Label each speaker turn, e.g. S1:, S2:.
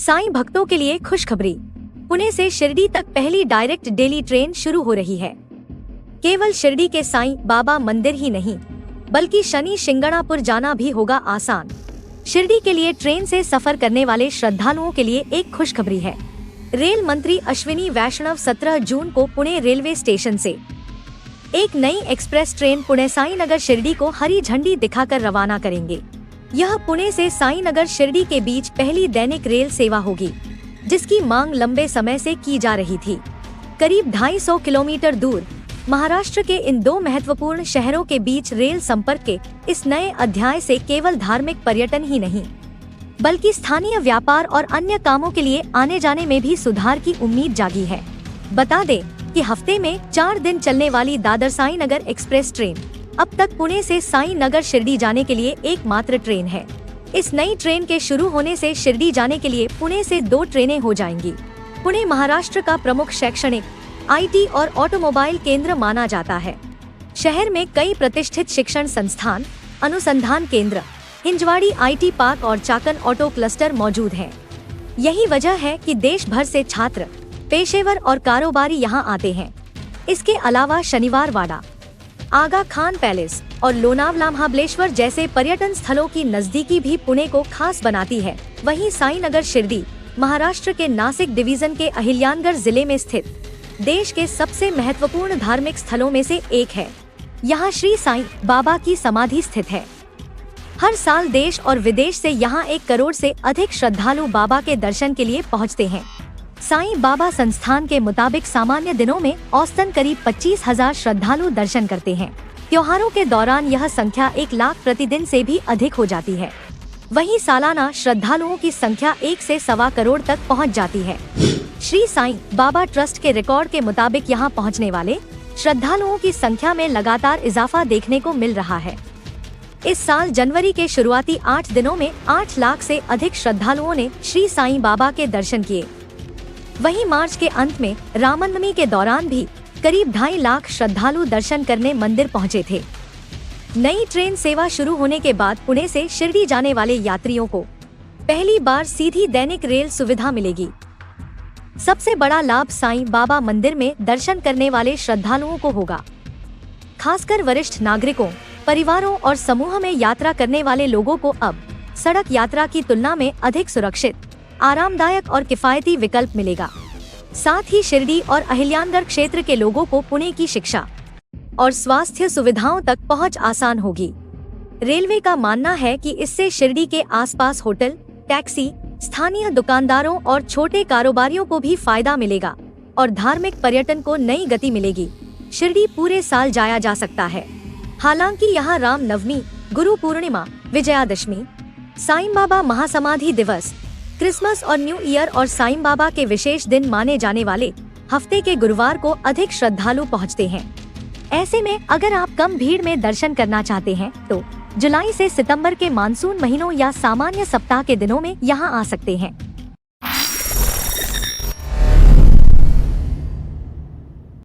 S1: साईं भक्तों के लिए खुशखबरी। पुणे से शिरडी तक पहली डायरेक्ट डेली ट्रेन शुरू हो रही है। केवल शिरडी के साईं बाबा मंदिर ही नहीं, बल्कि शनि शिंगणापुर जाना भी होगा आसान। शिरडी के लिए ट्रेन से सफर करने वाले श्रद्धालुओं के लिए एक खुशखबरी है। रेल मंत्री अश्विनी वैष्णव 17 जून को पुणे रेलवे स्टेशन से एक नई एक्सप्रेस ट्रेन पुणे साईनगर शिरडी को हरी झंडी दिखाकर रवाना करेंगे। यह पुणे से साईनगर शिरडी के बीच पहली दैनिक रेल सेवा होगी, जिसकी मांग लंबे समय से की जा रही थी। करीब 250 किलोमीटर दूर महाराष्ट्र के इन दो महत्वपूर्ण शहरों के बीच रेल संपर्क के इस नए अध्याय से केवल धार्मिक पर्यटन ही नहीं, बल्कि स्थानीय व्यापार और अन्य कामों के लिए आने जाने में भी सुधार की उम्मीद जागी है। बता दें कि हफ्ते में 4 दिन चलने वाली दादर साईनगर एक्सप्रेस ट्रेन अब तक पुणे से साईनगर शिरडी जाने के लिए एकमात्र ट्रेन है। इस नई ट्रेन के शुरू होने से शिरडी जाने के लिए पुणे से 2 ट्रेनें हो जाएंगी। पुणे महाराष्ट्र का प्रमुख शैक्षणिक, IT और ऑटोमोबाइल केंद्र माना जाता है। शहर में कई प्रतिष्ठित शिक्षण संस्थान, अनुसंधान केंद्र, हिंजवाड़ी IT पार्क और चाकन ऑटो क्लस्टर मौजूद हैं। यही वजह है कि देश भर से छात्र, पेशेवर और कारोबारी यहां आते हैं। इसके अलावा शनिवार वाड़ा, आगा खान पैलेस और लोनावला महाबलेश्वर जैसे पर्यटन स्थलों की नजदीकी भी पुणे को खास बनाती है। वहीं साईनगर शिरडी महाराष्ट्र के नासिक डिवीजन के अहिल्यानगर जिले में स्थित देश के सबसे महत्वपूर्ण धार्मिक स्थलों में से एक है। यहाँ श्री साईं बाबा की समाधि स्थित है। हर साल देश और विदेश से यहाँ 1 करोड़ से अधिक श्रद्धालु बाबा के दर्शन के लिए पहुँचते हैं। साईं बाबा संस्थान के मुताबिक सामान्य दिनों में औसतन करीब 25,000 श्रद्धालु दर्शन करते हैं। त्योहारों के दौरान यह संख्या 1 लाख प्रतिदिन से भी अधिक हो जाती है। वहीं सालाना श्रद्धालुओं की संख्या 1 से 1.25 करोड़ तक पहुंच जाती है। श्री साईं बाबा ट्रस्ट के रिकॉर्ड के मुताबिक यहां पहुंचने वाले श्रद्धालुओं की संख्या में लगातार इजाफा देखने को मिल रहा है। इस साल जनवरी के शुरुआती 8 दिनों में 8 लाख से अधिक श्रद्धालुओं ने श्री साईं बाबा के दर्शन किए। वहीं मार्च के अंत में रामनवमी के दौरान भी करीब 2.5 लाख श्रद्धालु दर्शन करने मंदिर पहुंचे थे। नई ट्रेन सेवा शुरू होने के बाद पुणे से शिरडी जाने वाले यात्रियों को पहली बार सीधी दैनिक रेल सुविधा मिलेगी। सबसे बड़ा लाभ साईं बाबा मंदिर में दर्शन करने वाले श्रद्धालुओं को होगा। खासकर वरिष्ठ नागरिकों, परिवारों और समूह में यात्रा करने वाले लोगों को अब सड़क यात्रा की तुलना में अधिक सुरक्षित, आरामदायक और किफायती विकल्प मिलेगा। साथ ही शिरडी और अहिल्यानगर क्षेत्र के लोगों को पुणे की शिक्षा और स्वास्थ्य सुविधाओं तक पहुंच आसान होगी। रेलवे का मानना है कि इससे शिरडी के आसपास होटल, टैक्सी, स्थानीय दुकानदारों और छोटे कारोबारियों को भी फायदा मिलेगा और धार्मिक पर्यटन को नई गति मिलेगी। शिरडी पूरे साल जाया जा सकता है। हालांकि यहाँ राम नवमी, गुरु पूर्णिमा, विजयादशमी, साईं बाबा महासमाधि दिवस, क्रिसमस और न्यू ईयर और साईं बाबा के विशेष दिन माने जाने वाले हफ्ते के गुरुवार को अधिक श्रद्धालु पहुंचते हैं। ऐसे में अगर आप कम भीड़ में दर्शन करना चाहते हैं तो जुलाई से सितंबर के मानसून महीनों या सामान्य सप्ताह के दिनों में यहां आ सकते हैं।